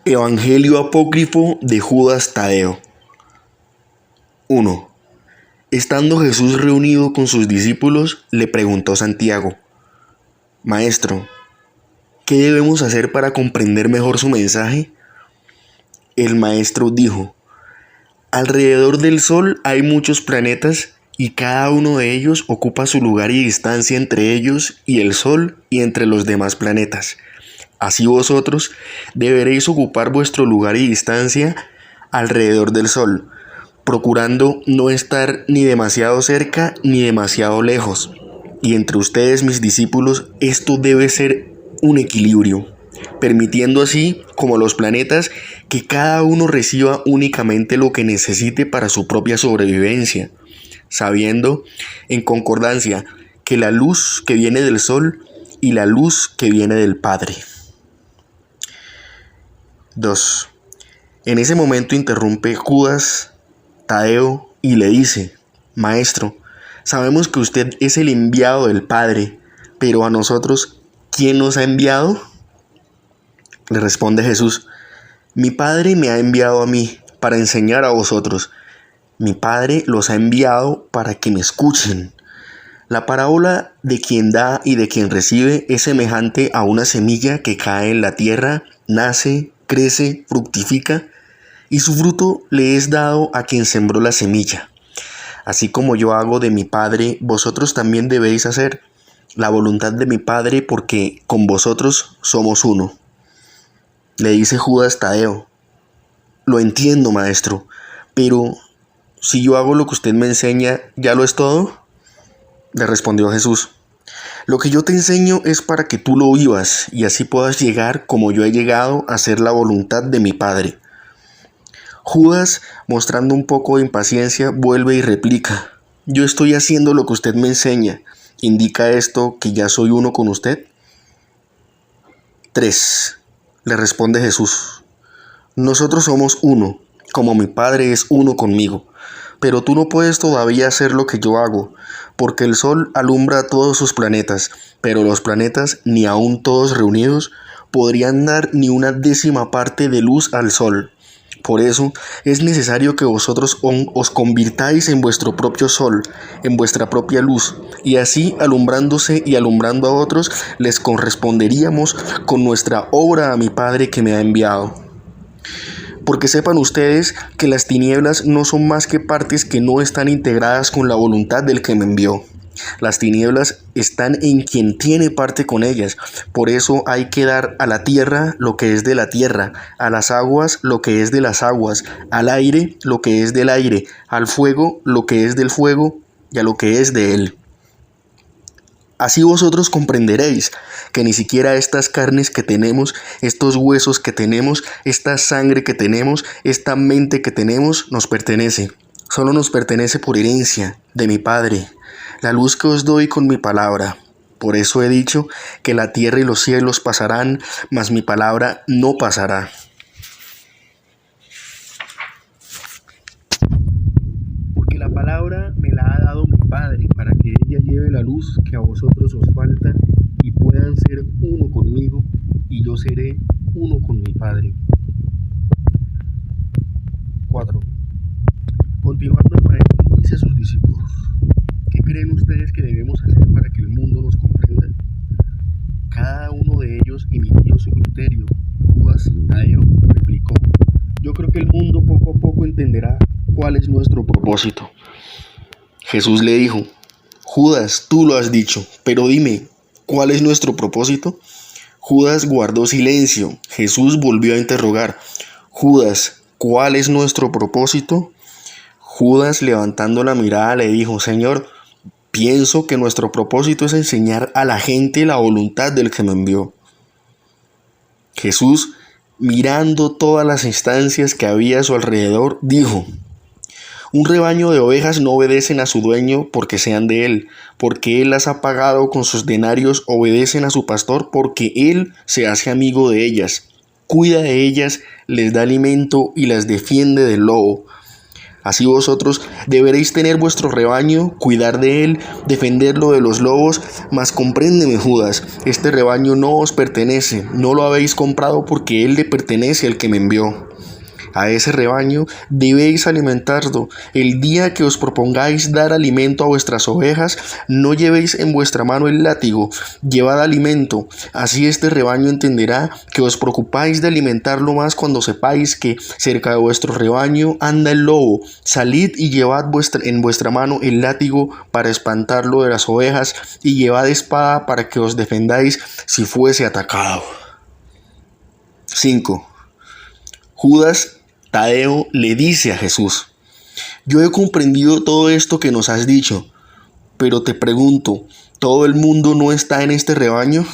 Evangelio apócrifo de Judas Tadeo. 1. Estando Jesús reunido con sus discípulos, le preguntó Santiago: Maestro, ¿qué debemos hacer para comprender mejor su mensaje? El maestro dijo: Alrededor del Sol hay muchos planetas y cada uno de ellos ocupa su lugar y distancia entre ellos y el Sol y entre los demás planetas. Así vosotros deberéis ocupar vuestro lugar y distancia alrededor del Sol, procurando no estar ni demasiado cerca ni demasiado lejos. Y entre ustedes, mis discípulos, esto debe ser un equilibrio, permitiendo así, como los planetas, que cada uno reciba únicamente lo que necesite para su propia sobrevivencia, sabiendo, en concordancia, que la luz que viene del Sol y la luz que viene del Padre. 2. En ese momento interrumpe Judas Tadeo y le dice: Maestro, sabemos que usted es el enviado del Padre, pero a nosotros, ¿quién nos ha enviado? Le responde Jesús: Mi Padre me ha enviado a mí para enseñar a vosotros. Mi Padre los ha enviado para que me escuchen. La parábola de quien da y de quien recibe es semejante a una semilla que cae en la tierra, nace, crece, fructifica, y su fruto le es dado a quien sembró la semilla. Así como yo hago de mi Padre, vosotros también debéis hacer la voluntad de mi Padre, porque con vosotros somos uno. Le dice Judas Tadeo: Lo entiendo, maestro, pero si yo hago lo que usted me enseña, ¿ya lo es todo? Le respondió Jesús: Lo que yo te enseño es para que tú lo vivas y así puedas llegar como yo he llegado a hacer la voluntad de mi Padre. Judas, mostrando un poco de impaciencia, vuelve y replica: Yo estoy haciendo lo que usted me enseña. ¿Indica esto que ya soy uno con usted? 3. Le responde Jesús: Nosotros somos uno, como mi Padre es uno conmigo. Pero tú no puedes todavía hacer lo que yo hago, porque el Sol alumbra a todos sus planetas, pero los planetas, ni aun todos reunidos, podrían dar ni una décima parte de luz al Sol. Por eso es necesario que vosotros os convirtáis en vuestro propio sol, en vuestra propia luz, y así, alumbrándose y alumbrando a otros, les corresponderíamos con nuestra obra a mi Padre que me ha enviado. Porque sepan ustedes que las tinieblas no son más que partes que no están integradas con la voluntad del que me envió. Las tinieblas están en quien tiene parte con ellas. Por eso hay que dar a la tierra lo que es de la tierra, a las aguas lo que es de las aguas, al aire lo que es del aire, al fuego lo que es del fuego y a lo que es de él. Así vosotros comprenderéis que ni siquiera estas carnes que tenemos, estos huesos que tenemos, esta sangre que tenemos, esta mente que tenemos, nos pertenece. Solo nos pertenece por herencia de mi Padre, la luz que os doy con mi palabra. Por eso he dicho que la tierra y los cielos pasarán, mas mi palabra no pasará. Porque la palabra me la ha dado mi Padre, para que ella lleve la luz que a vosotros os falta y puedan ser uno conmigo, y yo seré uno con mi Padre. 4. Continuando, el maestro dice a sus discípulos: ¿Qué creen ustedes que debemos hacer para que el mundo nos comprenda? Cada uno de ellos emitió su criterio. Judas Tadeo replicó: Yo creo que el mundo poco a poco entenderá cuál es nuestro propósito. Jesús le dijo: Judas, tú lo has dicho, pero dime, ¿cuál es nuestro propósito? Judas guardó silencio. Jesús volvió a interrogar: Judas, ¿cuál es nuestro propósito? Judas, levantando la mirada, le dijo: Señor, pienso que nuestro propósito es enseñar a la gente la voluntad del que me envió. Jesús, mirando todas las instancias que había a su alrededor, dijo: Un rebaño de ovejas no obedecen a su dueño porque sean de él, porque él las ha pagado con sus denarios, obedecen a su pastor porque él se hace amigo de ellas, cuida de ellas, les da alimento y las defiende del lobo. Así vosotros deberéis tener vuestro rebaño, cuidar de él, defenderlo de los lobos, mas compréndeme, Judas, este rebaño no os pertenece, no lo habéis comprado porque él le pertenece al que me envió. A ese rebaño debéis alimentarlo. El día que os propongáis dar alimento a vuestras ovejas, no llevéis en vuestra mano el látigo, llevad alimento. Así este rebaño entenderá que os preocupáis de alimentarlo más cuando sepáis que cerca de vuestro rebaño anda el lobo. Salid y llevad en vuestra mano el látigo para espantarlo de las ovejas, y llevad espada para que os defendáis si fuese atacado. 5. Judas Tadeo le dice a Jesús: yo he comprendido todo esto que nos has dicho, pero te pregunto, ¿todo el mundo no está en este rebaño?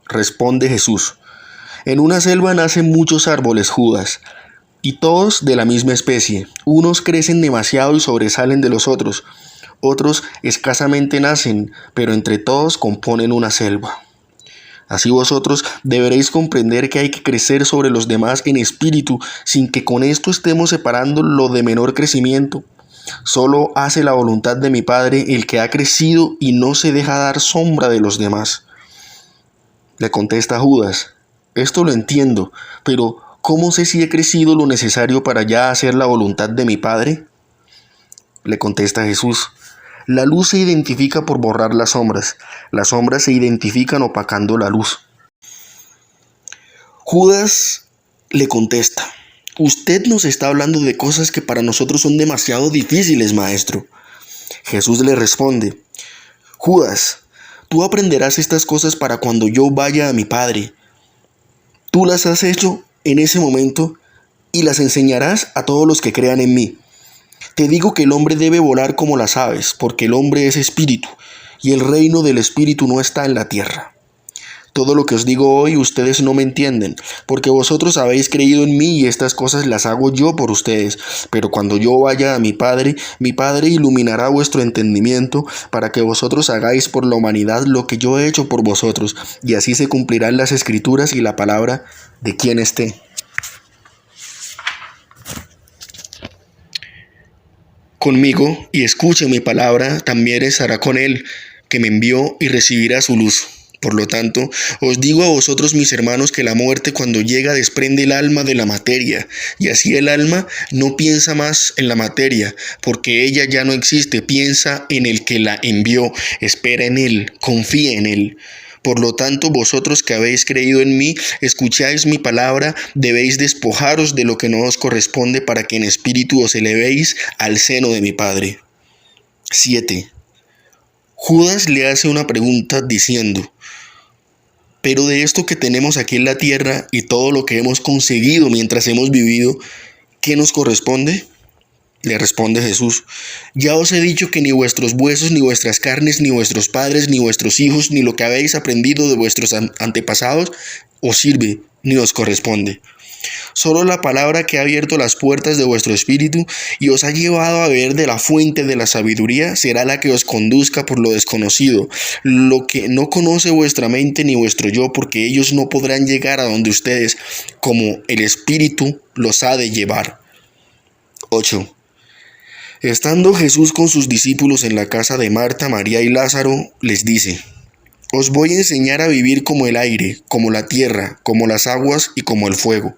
Responde Jesús: en una selva nacen muchos árboles, Judas, y todos de la misma especie. Unos crecen demasiado y sobresalen de los otros escasamente nacen, pero entre todos componen una selva. Así vosotros deberéis comprender que hay que crecer sobre los demás en espíritu, sin que con esto estemos separando lo de menor crecimiento. Solo hace la voluntad de mi Padre el que ha crecido y no se deja dar sombra de los demás. Le contesta Judas: esto lo entiendo, pero ¿cómo sé si he crecido lo necesario para ya hacer la voluntad de mi Padre? Le contesta Jesús: la luz se identifica por borrar las sombras se identifican opacando la luz. Judas le contesta: usted nos está hablando de cosas que para nosotros son demasiado difíciles, maestro. Jesús le responde: Judas, tú aprenderás estas cosas para cuando yo vaya a mi Padre. Tú las has hecho en ese momento y las enseñarás a todos los que crean en mí. Te digo que el hombre debe volar como las aves, porque el hombre es espíritu, y el reino del espíritu no está en la tierra. Todo lo que os digo hoy ustedes no me entienden, porque vosotros habéis creído en mí y estas cosas las hago yo por ustedes. Pero cuando yo vaya a mi Padre iluminará vuestro entendimiento para que vosotros hagáis por la humanidad lo que yo he hecho por vosotros, y así se cumplirán las escrituras y la palabra de quien esté. Conmigo, y escuche mi palabra, también estará con él, que me envió, y recibirá su luz. Por lo tanto, os digo a vosotros, mis hermanos, que la muerte cuando llega desprende el alma de la materia, y así el alma no piensa más en la materia, porque ella ya no existe, piensa en el que la envió, espera en él, confía en él. Por lo tanto, vosotros que habéis creído en mí, escucháis mi palabra, debéis despojaros de lo que no os corresponde para que en espíritu os elevéis al seno de mi Padre. 7. Judas le hace una pregunta diciendo: pero de esto que tenemos aquí en la tierra y todo lo que hemos conseguido mientras hemos vivido, ¿qué nos corresponde? Le responde Jesús: ya os he dicho que ni vuestros huesos, ni vuestras carnes, ni vuestros padres, ni vuestros hijos, ni lo que habéis aprendido de vuestros antepasados os sirve, ni os corresponde. Solo la palabra que ha abierto las puertas de vuestro espíritu y os ha llevado a beber de la fuente de la sabiduría será la que os conduzca por lo desconocido, lo que no conoce vuestra mente ni vuestro yo, porque ellos no podrán llegar a donde ustedes, como el espíritu los ha de llevar. 8. Estando Jesús con sus discípulos en la casa de Marta, María y Lázaro, les dice: os voy a enseñar a vivir como el aire, como la tierra, como las aguas y como el fuego.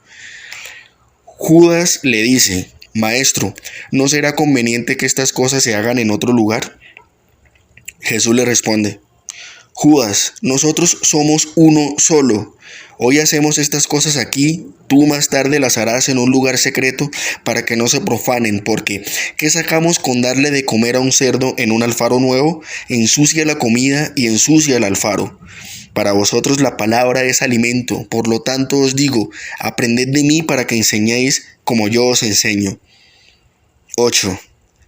Judas le dice: Maestro, ¿no será conveniente que estas cosas se hagan en otro lugar? Jesús le responde: Judas, nosotros somos uno solo. Hoy hacemos estas cosas aquí, tú más tarde las harás en un lugar secreto para que no se profanen, porque ¿qué sacamos con darle de comer a un cerdo en un alfaro nuevo? Ensucia la comida y ensucia el alfaro. Para vosotros la palabra es alimento, por lo tanto os digo, aprended de mí para que enseñéis como yo os enseño. 8.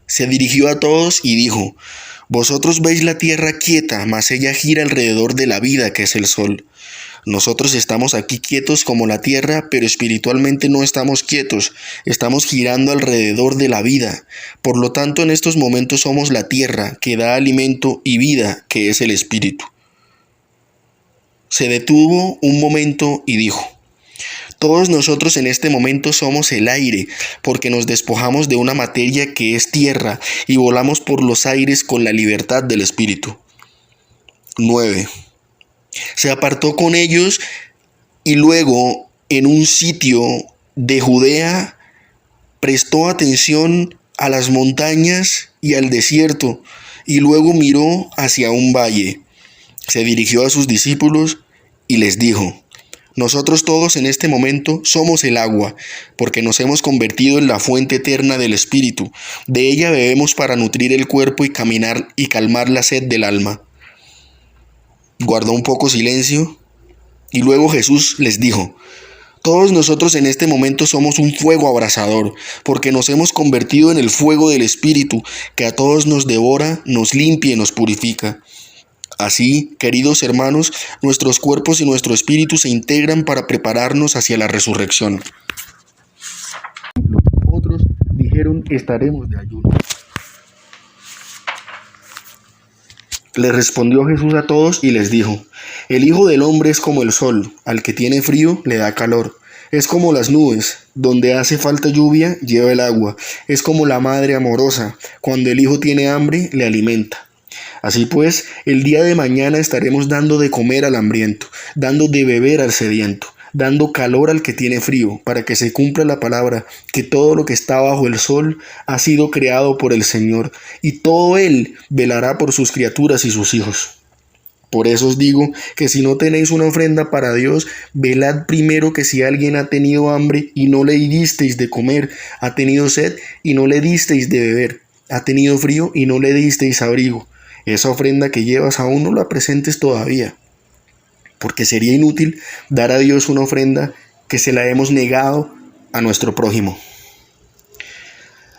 Se dirigió a todos y dijo: vosotros veis la tierra quieta, mas ella gira alrededor de la vida que es el sol. Nosotros estamos aquí quietos como la tierra, pero espiritualmente no estamos quietos, estamos girando alrededor de la vida. Por lo tanto, en estos momentos somos la tierra que da alimento y vida, que es el espíritu. Se detuvo un momento y dijo: Todos nosotros en este momento somos el aire, porque nos despojamos de una materia que es tierra y volamos por los aires con la libertad del Espíritu. 9. Se apartó con ellos y luego en un sitio de Judea prestó atención a las montañas y al desierto y luego miró hacia un valle. Se dirigió a sus discípulos y les dijo: nosotros todos en este momento somos el agua, porque nos hemos convertido en la fuente eterna del Espíritu. De ella bebemos para nutrir el cuerpo y caminar y calmar la sed del alma. Guardó un poco silencio y luego Jesús les dijo: todos nosotros en este momento somos un fuego abrasador, porque nos hemos convertido en el fuego del Espíritu, que a todos nos devora, nos limpia y nos purifica. Así, queridos hermanos, nuestros cuerpos y nuestro espíritu se integran para prepararnos hacia la resurrección. Los otros dijeron: estaremos de ayuno. Le respondió Jesús a todos y les dijo: el Hijo del Hombre es como el sol, al que tiene frío le da calor. Es como las nubes, donde hace falta lluvia, lleva el agua. Es como la madre amorosa, cuando el hijo tiene hambre, le alimenta. Así pues, el día de mañana estaremos dando de comer al hambriento, dando de beber al sediento, dando calor al que tiene frío, para que se cumpla la palabra, que todo lo que está bajo el sol ha sido creado por el Señor, y todo Él velará por sus criaturas y sus hijos. Por eso os digo que si no tenéis una ofrenda para Dios, velad primero, que si alguien ha tenido hambre y no le disteis de comer, ha tenido sed y no le disteis de beber, ha tenido frío y no le disteis abrigo. Esa ofrenda que llevas aún no la presentes todavía, porque sería inútil dar a Dios una ofrenda que se la hemos negado a nuestro prójimo.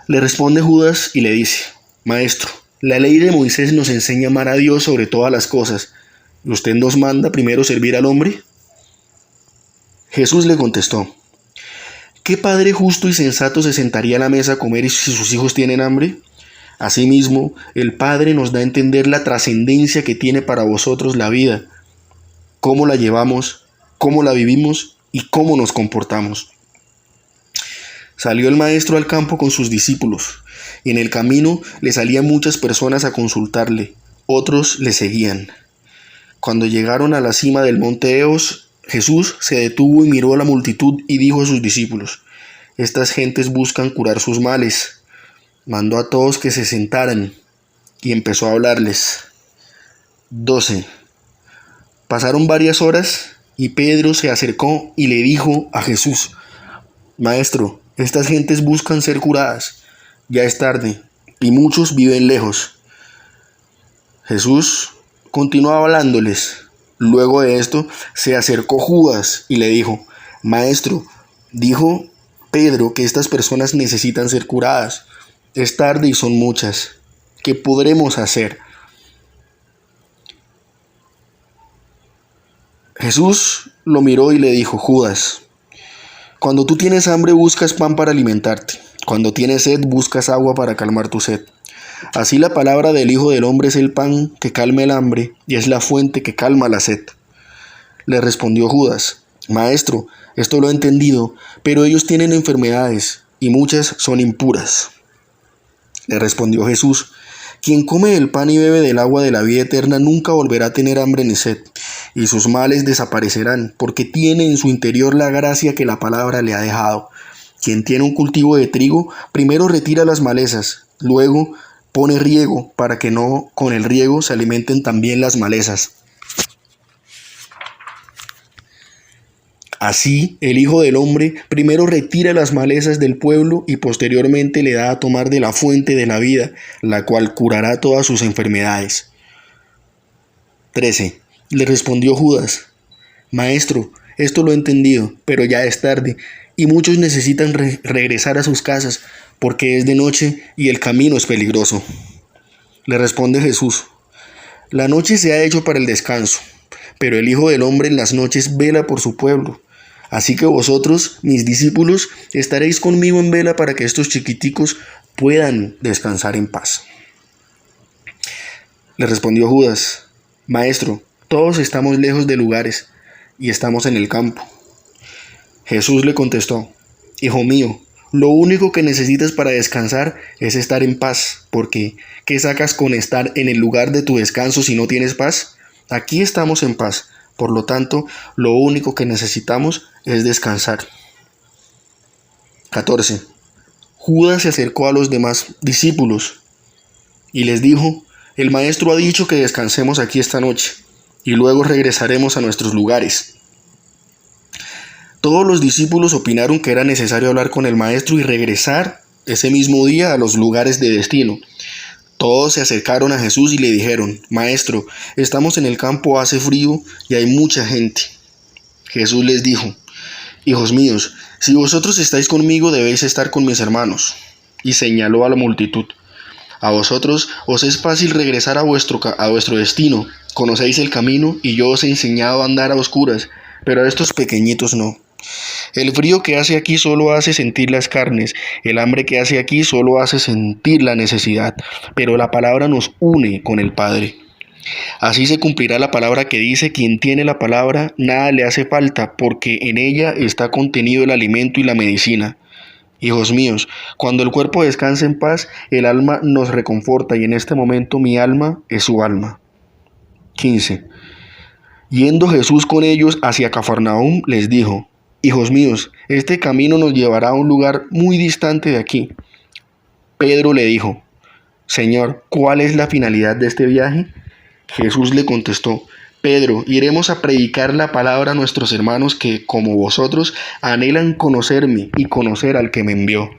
Le responde Judas y le dice: Maestro, la ley de Moisés nos enseña a amar a Dios sobre todas las cosas. ¿Y usted nos manda primero servir al hombre? Jesús le contestó: ¿qué padre justo y sensato se sentaría a la mesa a comer si sus hijos tienen hambre? Asimismo, el Padre nos da a entender la trascendencia que tiene para vosotros la vida, cómo la llevamos, cómo la vivimos y cómo nos comportamos. Salió el maestro al campo con sus discípulos, y en el camino le salían muchas personas a consultarle, otros le seguían. Cuando llegaron a la cima del monte Eos, Jesús se detuvo y miró a la multitud y dijo a sus discípulos: estas gentes buscan curar sus males. Mandó a todos que se sentaran y empezó a hablarles. 12. Pasaron varias horas y Pedro se acercó y le dijo a Jesús: Maestro, estas gentes buscan ser curadas. Ya es tarde y muchos viven lejos. Jesús continuó hablándoles. Luego de esto se acercó Judas y le dijo: Maestro, dijo Pedro que estas personas necesitan ser curadas. Es tarde y son muchas. ¿Qué podremos hacer? Jesús lo miró y le dijo: Judas, cuando tú tienes hambre buscas pan para alimentarte. Cuando tienes sed buscas agua para calmar tu sed. Así la palabra del Hijo del Hombre es el pan que calma el hambre y es la fuente que calma la sed. Le respondió Judas: Maestro, esto lo he entendido, pero ellos tienen enfermedades y muchas son impuras. Le respondió Jesús: quien come el pan y bebe del agua de la vida eterna nunca volverá a tener hambre ni sed, y sus males desaparecerán, porque tiene en su interior la gracia que la palabra le ha dejado. Quien tiene un cultivo de trigo, primero retira las malezas, luego pone riego, para que no con el riego se alimenten también las malezas. Así, el Hijo del Hombre primero retira las malezas del pueblo y posteriormente le da a tomar de la fuente de la vida, la cual curará todas sus enfermedades. 13. Le respondió Judas: Maestro, esto lo he entendido, pero ya es tarde, y muchos necesitan regresar a sus casas, porque es de noche y el camino es peligroso. Le responde Jesús: la noche se ha hecho para el descanso, pero el Hijo del Hombre en las noches vela por su pueblo. Así que vosotros, mis discípulos, estaréis conmigo en vela para que estos chiquiticos puedan descansar en paz. Le respondió Judas: Maestro, todos estamos lejos de lugares y estamos en el campo. Jesús le contestó: Hijo mío, lo único que necesitas para descansar es estar en paz, porque ¿qué sacas con estar en el lugar de tu descanso si no tienes paz? Aquí estamos en paz, por lo tanto, lo único que necesitamos es descansar. 14. Judas se acercó a los demás discípulos y les dijo: El maestro ha dicho que descansemos aquí esta noche, y luego regresaremos a nuestros lugares. Todos los discípulos opinaron que era necesario hablar con el maestro y regresar ese mismo día a los lugares de destino. Todos se acercaron a Jesús y le dijeron: Maestro, estamos en el campo, hace frío y hay mucha gente. Jesús les dijo: Hijos míos, si vosotros estáis conmigo, debéis estar con mis hermanos. Y señaló a la multitud: A vosotros os es fácil regresar a vuestro destino. Conocéis el camino y yo os he enseñado a andar a oscuras, pero a estos pequeñitos no. El frío que hace aquí solo hace sentir las carnes, el hambre que hace aquí solo hace sentir la necesidad, pero la palabra nos une con el Padre. Así se cumplirá la palabra que dice: quien tiene la palabra, nada le hace falta, porque en ella está contenido el alimento y la medicina. Hijos míos, cuando el cuerpo descansa en paz, el alma nos reconforta, y en este momento mi alma es su alma. 15. Yendo Jesús con ellos hacia Cafarnaúm, les dijo: Hijos míos, este camino nos llevará a un lugar muy distante de aquí. Pedro le dijo: Señor, ¿cuál es la finalidad de este viaje? Jesús le contestó: Pedro, iremos a predicar la palabra a nuestros hermanos que, como vosotros, anhelan conocerme y conocer al que me envió.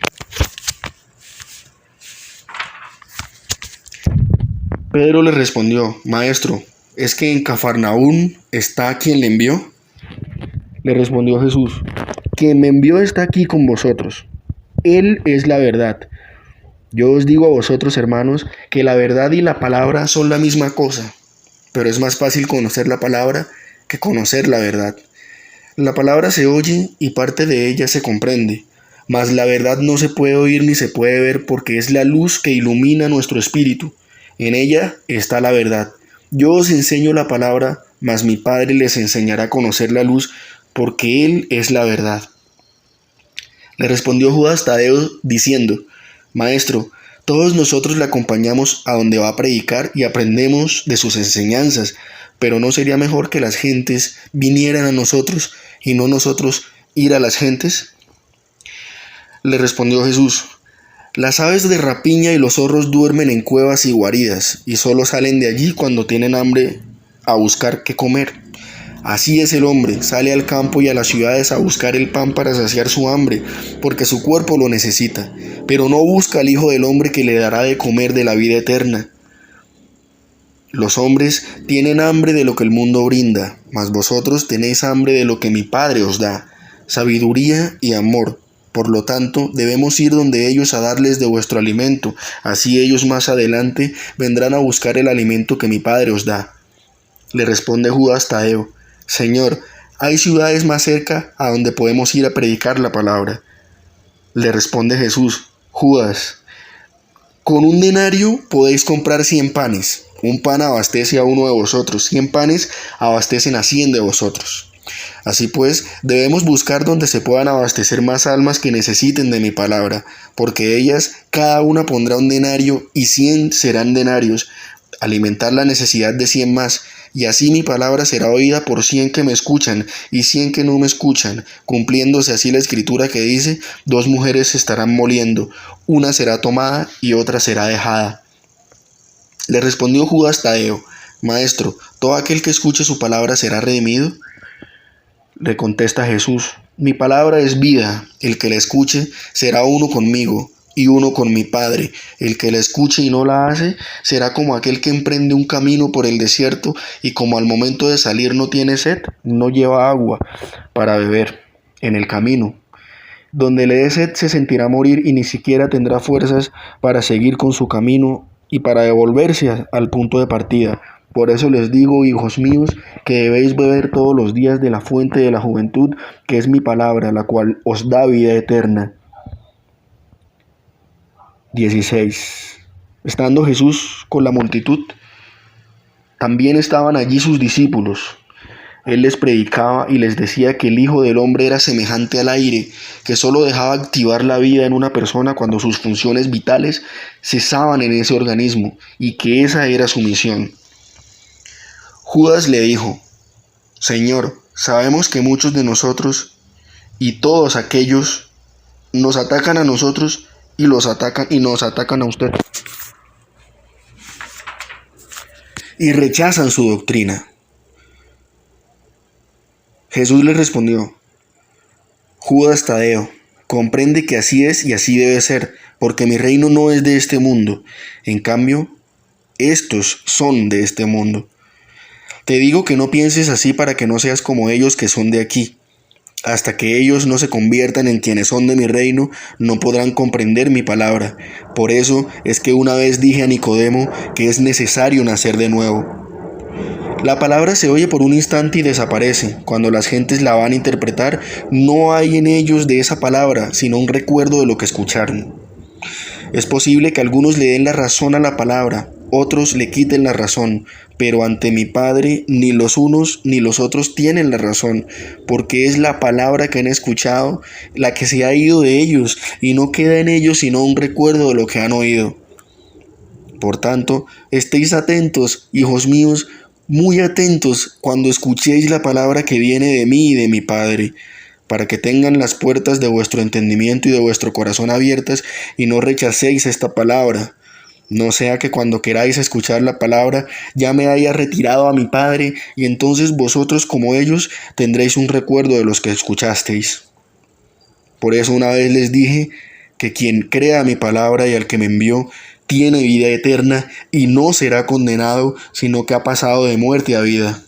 Pedro le respondió: Maestro, ¿es que en Cafarnaúm está quien le envió? Le respondió Jesús: Quien me envió está aquí con vosotros. Él es la verdad. Yo os digo a vosotros, hermanos, que la verdad y la palabra son la misma cosa, pero es más fácil conocer la palabra que conocer la verdad. La palabra se oye y parte de ella se comprende, mas la verdad no se puede oír ni se puede ver, porque es la luz que ilumina nuestro espíritu. En ella está la verdad. Yo os enseño la palabra, mas mi Padre les enseñará a conocer la luz, porque Él es la verdad. Le respondió Judas Tadeo diciendo: Maestro, todos nosotros le acompañamos a donde va a predicar y aprendemos de sus enseñanzas, pero ¿no sería mejor que las gentes vinieran a nosotros y no nosotros ir a las gentes? Le respondió Jesús: Las aves de rapiña y los zorros duermen en cuevas y guaridas, y solo salen de allí cuando tienen hambre a buscar qué comer. Así es el hombre, sale al campo y a las ciudades a buscar el pan para saciar su hambre, porque su cuerpo lo necesita, pero no busca al Hijo del Hombre que le dará de comer de la vida eterna. Los hombres tienen hambre de lo que el mundo brinda, mas vosotros tenéis hambre de lo que mi Padre os da, sabiduría y amor. Por lo tanto, debemos ir donde ellos a darles de vuestro alimento, así ellos más adelante vendrán a buscar el alimento que mi Padre os da. Le responde Judas Tadeo: Señor, ¿hay ciudades más cerca a donde podemos ir a predicar la palabra? Le responde Jesús: Judas, con un denario podéis comprar 100 panes. Un pan abastece a uno de vosotros, 100 panes abastecen a 100 de vosotros. Así pues, debemos buscar donde se puedan abastecer más almas que necesiten de mi palabra, porque ellas cada una pondrá un denario y 100 serán denarios, alimentar la necesidad de 100 más, y así mi palabra será oída por 100 que me escuchan y 100 que no me escuchan, cumpliéndose así la escritura que dice: 2 mujeres se estarán moliendo, una será tomada y otra será dejada. Le respondió Judas Tadeo: Maestro, ¿todo aquel que escuche su palabra será redimido? Le contesta Jesús: Mi palabra es vida, el que la escuche será uno conmigo y uno con mi Padre. El que la escuche y no la hace será como aquel que emprende un camino por el desierto y como al momento de salir no tiene sed, no lleva agua para beber en el camino. Donde le dé sed se sentirá morir y ni siquiera tendrá fuerzas para seguir con su camino y para devolverse al punto de partida. Por eso les digo, hijos míos, que debéis beber todos los días de la fuente de la juventud, que es mi palabra, la cual os da vida eterna. 16. Estando Jesús con la multitud, también estaban allí sus discípulos. Él les predicaba y les decía que el Hijo del Hombre era semejante al aire, que solo dejaba activar la vida en una persona cuando sus funciones vitales cesaban en ese organismo y que esa era su misión. Judas le dijo: Señor, sabemos que muchos de nosotros y todos aquellos nos atacan a nosotros y nos atacan a usted y rechazan su doctrina. Jesús le respondió: Judas Tadeo, comprende que así es y así debe ser, porque mi reino no es de este mundo. En cambio, estos son de este mundo. Te digo que no pienses así para que no seas como ellos que son de aquí. Hasta que ellos no se conviertan en quienes son de mi reino, no podrán comprender mi palabra. Por eso es que una vez dije a Nicodemo que es necesario nacer de nuevo. La palabra se oye por un instante y desaparece. Cuando las gentes la van a interpretar, no hay en ellos de esa palabra, sino un recuerdo de lo que escucharon. Es posible que algunos le den la razón a la palabra, otros le quiten la razón, pero ante mi Padre ni los unos ni los otros tienen la razón, porque es la palabra que han escuchado la que se ha ido de ellos, y no queda en ellos sino un recuerdo de lo que han oído. Por tanto, estéis atentos, hijos míos, muy atentos cuando escuchéis la palabra que viene de mí y de mi Padre, para que tengan las puertas de vuestro entendimiento y de vuestro corazón abiertas y no rechacéis esta palabra. No sea que cuando queráis escuchar la palabra ya me haya retirado a mi Padre y entonces vosotros como ellos tendréis un recuerdo de los que escuchasteis. Por eso una vez les dije que quien crea mi palabra y al que me envió tiene vida eterna y no será condenado, sino que ha pasado de muerte a vida.